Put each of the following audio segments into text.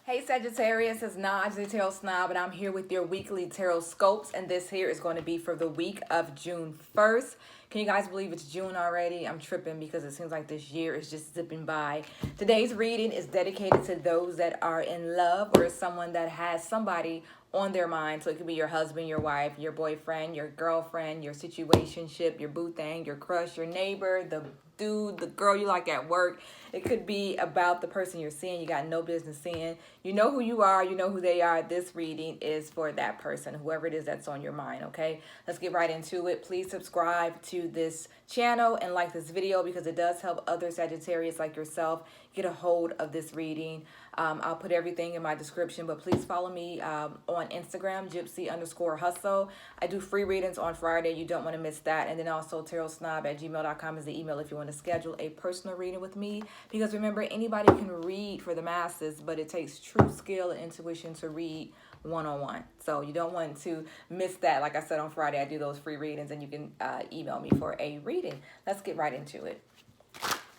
Hey Sagittarius, it's Naj, the Tarot Snob, and I'm here with your weekly tarot scopes, and this here is going to be for the week of June 1st. Can you guys believe it's June already? I'm tripping because it seems like this year is just zipping by. Today's reading is dedicated to those that are in love or someone that has somebody on their mind. So it could be your husband, your wife, your boyfriend, your girlfriend, your situationship, your boo thing, your crush, your neighbor, the dude, the girl you like at work. It could be about the person you're seeing you got no business seeing. You know who you are, you know who they are. This reading is for that person, whoever it is that's on your mind, okay? Let's get right into it. Please subscribe to this channel and like this video because it does help other Sagittarius like yourself get a hold of this reading. I'll put everything in my description, but please follow me on Instagram, gypsy_hustle. I do free readings on Friday. You don't want to miss that. And then also tarotsnob@gmail.com is the email if you want to schedule a personal reading with me. Because remember, anybody can read for the masses, but it takes true skill and intuition to read one-on-one. So you don't want to miss that. Like I said, on Friday, I do those free readings, and you can email me for a reading. Let's get right into it.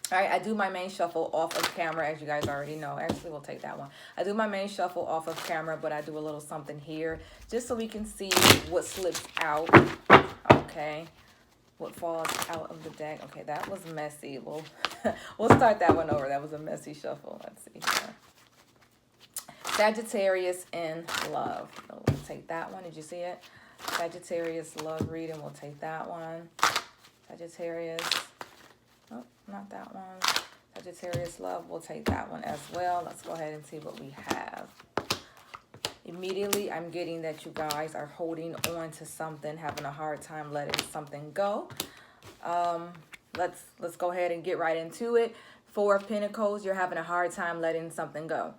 All right, I do my main shuffle off of camera, as you guys already know. Actually, we'll take that one. I do my main shuffle off of camera, but I do a little something here just so we can see what slips out. Okay, what falls out of the deck. Okay, that was messy. We'll start that one over. That was a messy shuffle. Let's see here. Sagittarius in love. So we'll take that one. Did you see it? Sagittarius love reading. We'll take that one. Sagittarius. Oh, not that one. Sagittarius love. We'll take that one as well. Let's go ahead and see what we have. Immediately, I'm getting that you guys are holding on to something, having a hard time letting something go. Let's go ahead and get right into it. Four of Pentacles, you're having a hard time letting something go.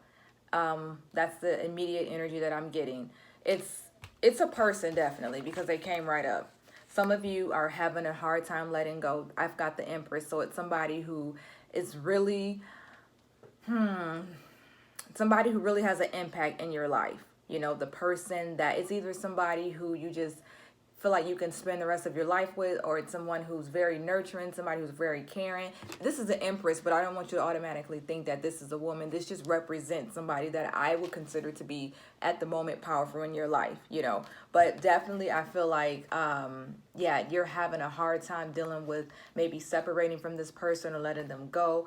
That's the immediate energy that I'm getting. It's a person, definitely, because they came right up. Some of you are having a hard time letting go. I've got the Empress, so it's somebody who is really, somebody who really has an impact in your life. You know, the person that is either somebody who you just feel like you can spend the rest of your life with, or it's someone who's very nurturing, somebody who's very caring. This is the Empress, but I don't want you to automatically think that this is a woman. This just represents somebody that I would consider to be at the moment powerful in your life, you know. But definitely I feel like yeah, you're having a hard time dealing with maybe separating from this person or letting them go.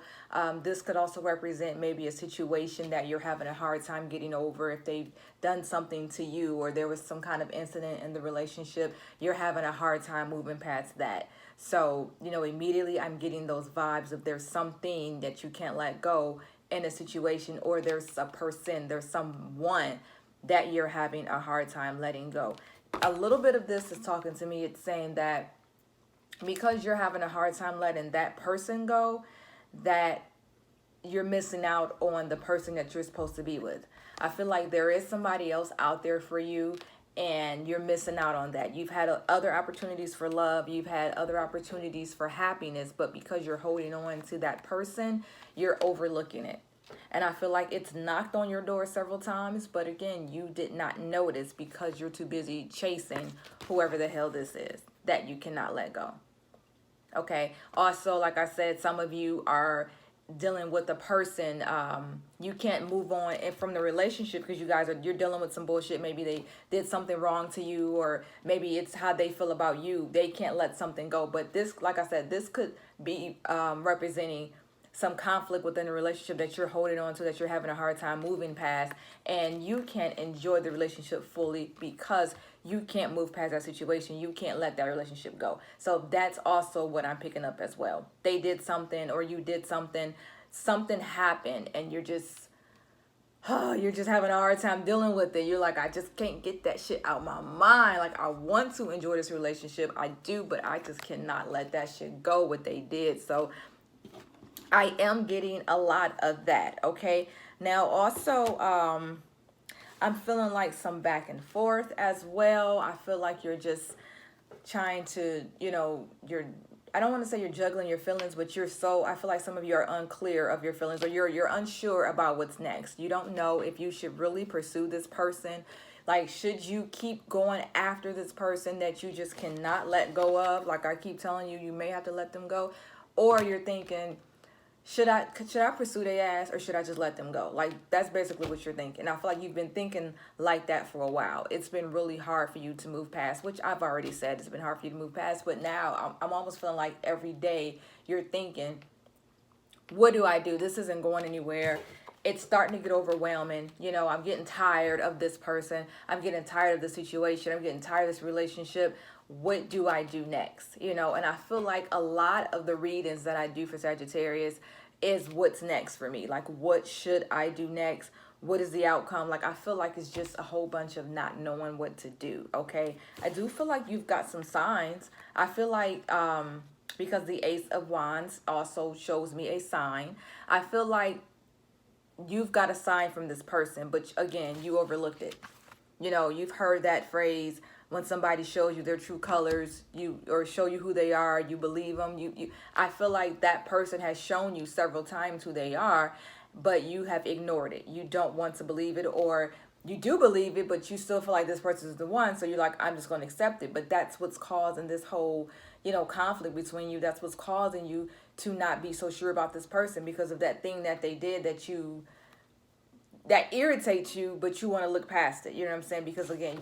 This could also represent maybe a situation that you're having a hard time getting over. If they've done something to you or there was some kind of incident in the relationship, you're having a hard time moving past that. So, you know, immediately I'm getting those vibes of there's something that you can't let go in a situation, or there's a person, there's someone that you're having a hard time letting go. A little bit of this is talking to me. It's saying that because you're having a hard time letting that person go, that you're missing out on the person that you're supposed to be with. I feel like there is somebody else out there for you, and you're missing out on that. You've had other opportunities for love. You've had other opportunities for happiness, but because you're holding on to that person, you're overlooking it. And I feel like it's knocked on your door several times, but again, you did not notice because you're too busy chasing whoever the hell this is that you cannot let go. Okay. Also, like I said, some of you are dealing with a person, you can't move on from the relationship because you're dealing with some bullshit. Maybe they did something wrong to you, or maybe it's how they feel about you. They can't let something go. But this, like I said, this could be representing some conflict within the relationship that you're holding on to, that you're having a hard time moving past, and you can't enjoy the relationship fully because you can't move past that situation. You can't let that relationship go. So that's also what I'm picking up as well. They did something, or you did something, something happened, and you're just having a hard time dealing with it. You're like, I just can't get that shit out my mind. Like, I want to enjoy this relationship. I do, but I just cannot let that shit go, what they did. So I am getting a lot of that, okay? Now, also, I'm feeling like some back and forth as well. I feel like you're just trying to, you know, I don't want to say you're juggling your feelings, but I feel like some of you are unclear of your feelings, or you're unsure about what's next. You don't know if you should really pursue this person. Like, should you keep going after this person that you just cannot let go of? Like I keep telling you, you may have to let them go. Or you're thinking, should I pursue their ass, or should I just let them go? Like, that's basically what you're thinking. I feel like you've been thinking like that for a while. It's been really hard for you to move past, which I've already said it's been hard for you to move past. But now I'm almost feeling like every day you're thinking, what do I do? This isn't going anywhere. It's starting to get overwhelming. You know, I'm getting tired of this person. I'm getting tired of the situation. I'm getting tired of this relationship. What do I do next? You know, and I feel like a lot of the readings that I do for Sagittarius is what's next for me. Like, what should I do next? What is the outcome? Like, I feel like it's just a whole bunch of not knowing what to do. Okay. I do feel like you've got some signs. I feel like, because the Ace of Wands also shows me a sign, I feel like you've got a sign from this person, but again, you overlooked it. You know, you've heard that phrase, when somebody shows you their true colors, or show you who they are, you believe them. I feel like that person has shown you several times who they are, but you have ignored it. You don't want to believe it, or you do believe it, but you still feel like this person is the one. So you're like, I'm just going to accept it. But that's what's causing this whole, conflict between you. That's what's causing you to not be so sure about this person, because of that thing that they did that irritates you, but you want to look past it. You know what I'm saying? Because again,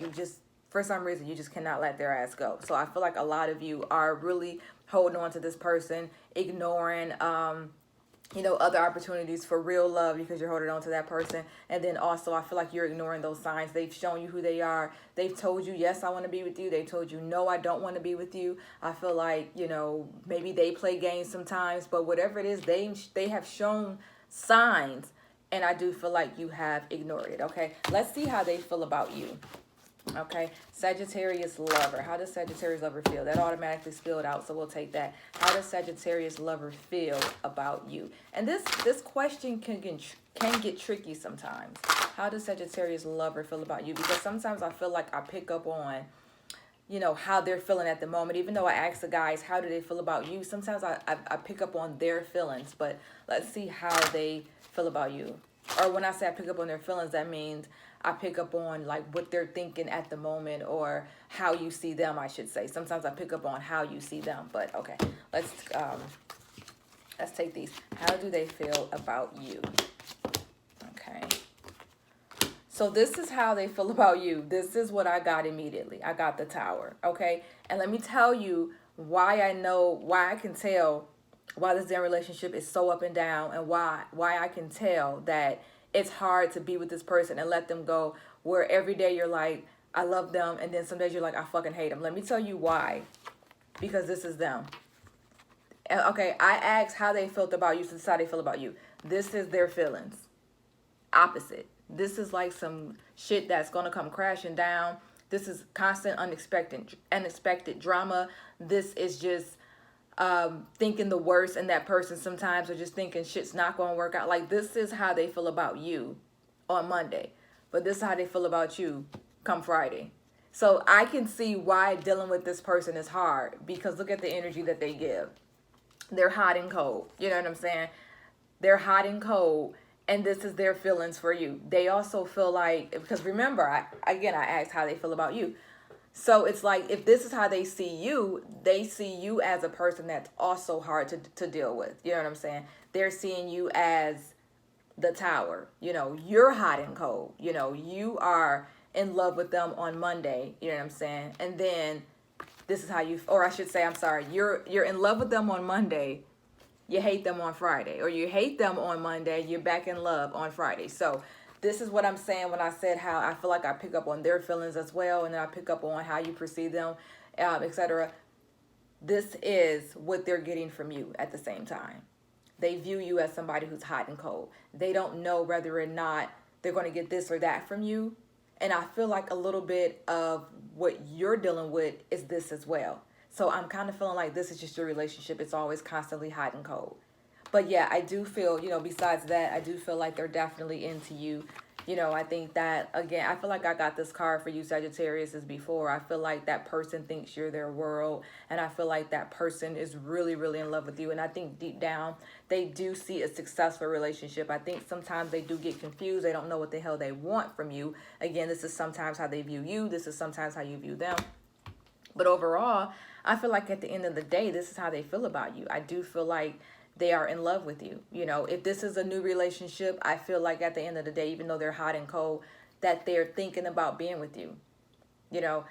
for some reason, you just cannot let their ass go. So I feel like a lot of you are really holding on to this person, ignoring, other opportunities for real love, because you're holding on to that person. And then also, I feel like you're ignoring those signs. They've shown you who they are. They've told you, yes, I want to be with you. They told you, no, I don't want to be with you. I feel like, maybe they play games sometimes, but whatever it is, they have shown signs. And I do feel like you have ignored it. Okay, let's see how they feel about you. Okay, Sagittarius lover. How does Sagittarius lover feel? That automatically spilled out, so we'll take that. How does Sagittarius lover feel about you? And this question can get tricky sometimes. How does Sagittarius lover feel about you? Because sometimes I feel like I pick up on, how they're feeling at the moment. Even though I ask the guys, how do they feel about you? Sometimes I pick up on their feelings. But let's see how they feel about you. Or when I say I pick up on their feelings, that means I pick up on like what they're thinking at the moment, or how you see them, I should say. Sometimes I pick up on how you see them. But okay, let's take these. How do they feel about you? Okay. So this is how they feel about you. This is what I got immediately. I got the Tower. Okay. And let me tell you why I can tell why this damn relationship is so up and down, and why I can tell that it's hard to be with this person and let them go, where every day you're like, I love them, and then some days you're like, I fucking hate them. Let me tell you why. Because this is them. Okay, I asked how they felt about you, so this is how they feel about you. This is their feelings. Opposite. This is like some shit that's gonna come crashing down. This is constant unexpected drama. This is just thinking the worst in that person sometimes, or just thinking shit's not going to work out. Like, this is how they feel about you on Monday, but this is how they feel about you come Friday. So I can see why dealing with this person is hard, because look at the energy that they give. They're hot and cold. You know what I'm saying? They're hot and cold, and this is their feelings for you. They also feel like, because remember, I asked how they feel about you. So it's like, if this is how they see you as a person that's also hard to deal with. You know what I'm saying? They're seeing you as the Tower. You're hot and cold. You are in love with them on Monday. You know what I'm saying? And then this is how or I should say, I'm sorry, you're in love with them on Monday. You hate them on Friday. Or you hate them on Monday. You're back in love on Friday. So this is what I'm saying when I said how I feel like I pick up on their feelings as well, and then I pick up on how you perceive them, etc. This is what they're getting from you at the same time. They view you as somebody who's hot and cold. They don't know whether or not they're going to get this or that from you. And I feel like a little bit of what you're dealing with is this as well. So I'm kind of feeling like this is just your relationship. It's always constantly hot and cold. But yeah, I do feel, besides that, I do feel like they're definitely into you. I think that, again, I feel like I got this card for you, Sagittarius, as before. I feel like that person thinks you're their world. And I feel like that person is really, really in love with you. And I think deep down, they do see a successful relationship. I think sometimes they do get confused. They don't know what the hell they want from you. Again, this is sometimes how they view you. This is sometimes how you view them. But overall, I feel like at the end of the day, this is how they feel about you. I do feel like they are in love with you. You know, if this is a new relationship, I feel like at the end of the day, even though they're hot and cold, that they're thinking about being with you. You know,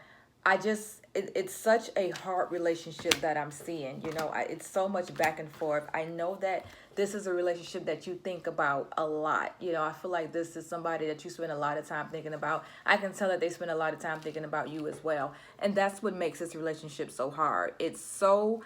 it's such a hard relationship that I'm seeing. You know, it's so much back and forth. I know that this is a relationship that you think about a lot. You know, I feel like this is somebody that you spend a lot of time thinking about. I can tell that they spend a lot of time thinking about you as well. And that's what makes this relationship so hard. It's so,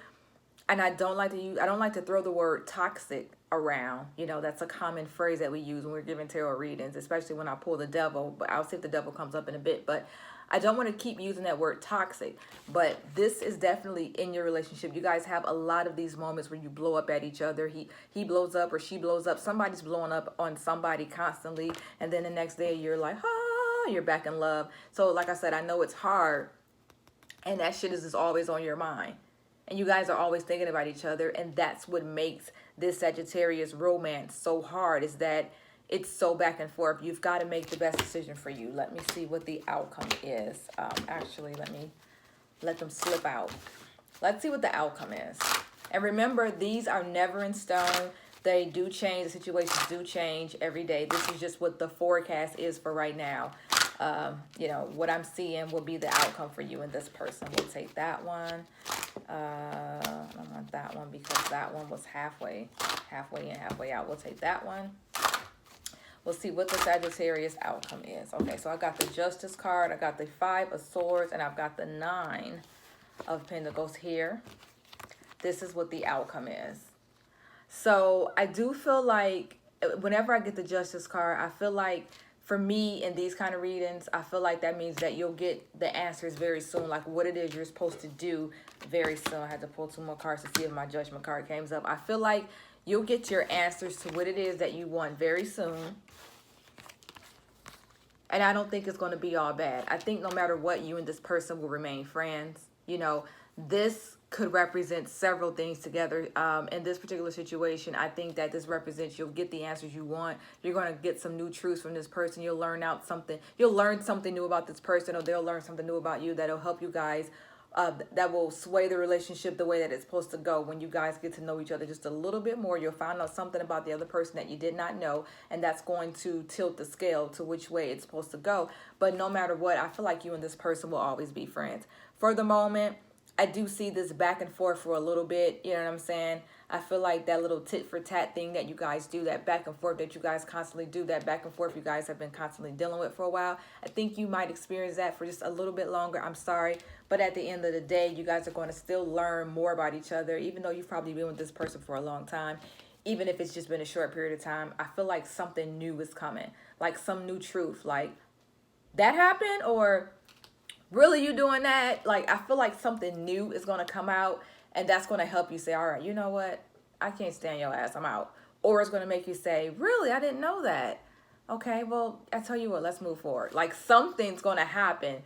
and I don't like to throw the word toxic around. You know, that's a common phrase that we use when we're giving tarot readings, especially when I pull the devil, but I'll see if the devil comes up in a bit. But I don't want to keep using that word toxic, but this is definitely in your relationship. You guys have a lot of these moments where you blow up at each other. He blows up or she blows up. Somebody's blowing up on somebody constantly, and then the next day you're like, ah, you're back in love. So like I said, I know it's hard, and that shit is just always on your mind. And you guys are always thinking about each other, and that's what makes this Sagittarius romance so hard, is that it's so back and forth. You've got to make the best decision for you. Let me see what the outcome is. Actually, let me let them slip out. Let's see what the outcome is. And remember, these are never in stone. They do change. The situations do change every day. This is just what the forecast is for right now. You know, what I'm seeing will be the outcome for you and this person. We'll take that one. I don't want that one because that one was halfway in, halfway out. We'll take that one. We'll see what the Sagittarius outcome is. Okay, so I got the Justice card, I got the 5 of Swords, and I've got the 9 of Pentacles here. This is what the outcome is. So I do feel like whenever I get the Justice card, I feel like for me in these kind of readings, I feel like that means that you'll get the answers very soon, like what it is you're supposed to do very soon. I had to pull 2 more cards to see if my Judgment card came up. I feel like you'll get your answers to what it is that you want very soon. And I don't think it's going to be all bad. I think no matter what, you and this person will remain friends. You know, this could represent several things together. In this particular situation, I think that this represents you'll get the answers you want. You're going to get some new truths from this person. You'll learn out something. You'll learn something new about this person, or they'll learn something new about you that'll help you guys. That will sway the relationship the way that it's supposed to go. When you guys get to know each other just a little bit more, you'll find out something about the other person that you did not know, and that's going to tilt the scale to which way it's supposed to go. But no matter what, I feel like you and this person will always be friends. For the moment, I do see this back and forth for a little bit. You know what I'm saying? I feel like that little tit for tat thing that you guys do, that back and forth that you guys constantly do, that back and forth you guys have been constantly dealing with for a while. I think you might experience that for just a little bit longer. I'm sorry. But at the end of the day, you guys are going to still learn more about each other, even though you've probably been with this person for a long time. Even if it's just been a short period of time, I feel like something new is coming. Like some new truth. Like, that happened? Or really you doing that? Like, I feel like something new is going to come out, and that's going to help you say, all right, you know what? I can't stand your ass. I'm out. Or it's going to make you say, really? I didn't know that. Okay, well, I tell you what, let's move forward. Like, something's going to happen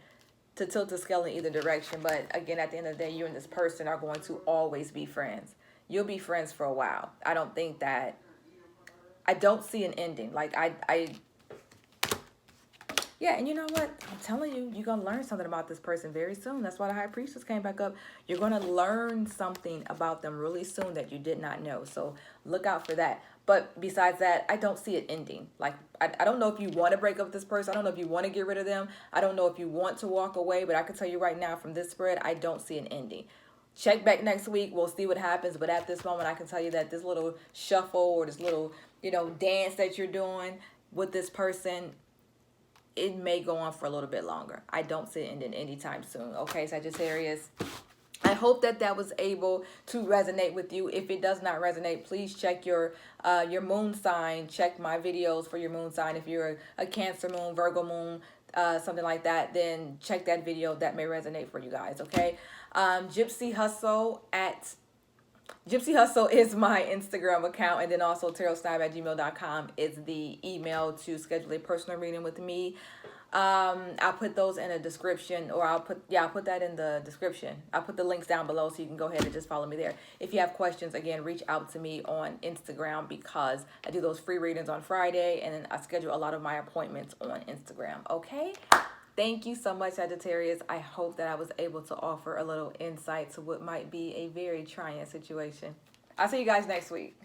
to tilt the scale in either direction. But again, at the end of the day, you and this person are going to always be friends. You'll be friends for a while. I don't see an ending. Like, yeah, and you know what? I'm telling you, you're going to learn something about this person very soon. That's why the High Priestess came back up. You're going to learn something about them really soon that you did not know. So look out for that. But besides that, I don't see it ending. Like, I don't know if you want to break up with this person. I don't know if you want to get rid of them. I don't know if you want to walk away. But I can tell you right now from this spread, I don't see an ending. Check back next week. We'll see what happens. But at this moment, I can tell you that this little shuffle or this little, dance that you're doing with this person, it may go on for a little bit longer. I don't see it ending anytime soon. Okay, Sagittarius? I hope that was able to resonate with you. If it does not resonate, please check your moon sign. Check my videos for your moon sign. If you're a Cancer moon, Virgo moon, something like that, then check that video. That may resonate for you guys, okay? Gypsy Hustle is my Instagram account, and then also tarotsnipe@gmail.com is the email to schedule a personal reading with me. I'll put those in a description, or I'll put that in the description. I'll put the links down below so you can go ahead and just follow me there. If you have questions, again, reach out to me on Instagram, because I do those free readings on Friday, and then I schedule a lot of my appointments on Instagram, okay? Thank you so much, Sagittarius. I hope that I was able to offer a little insight to what might be a very trying situation. I'll see you guys next week.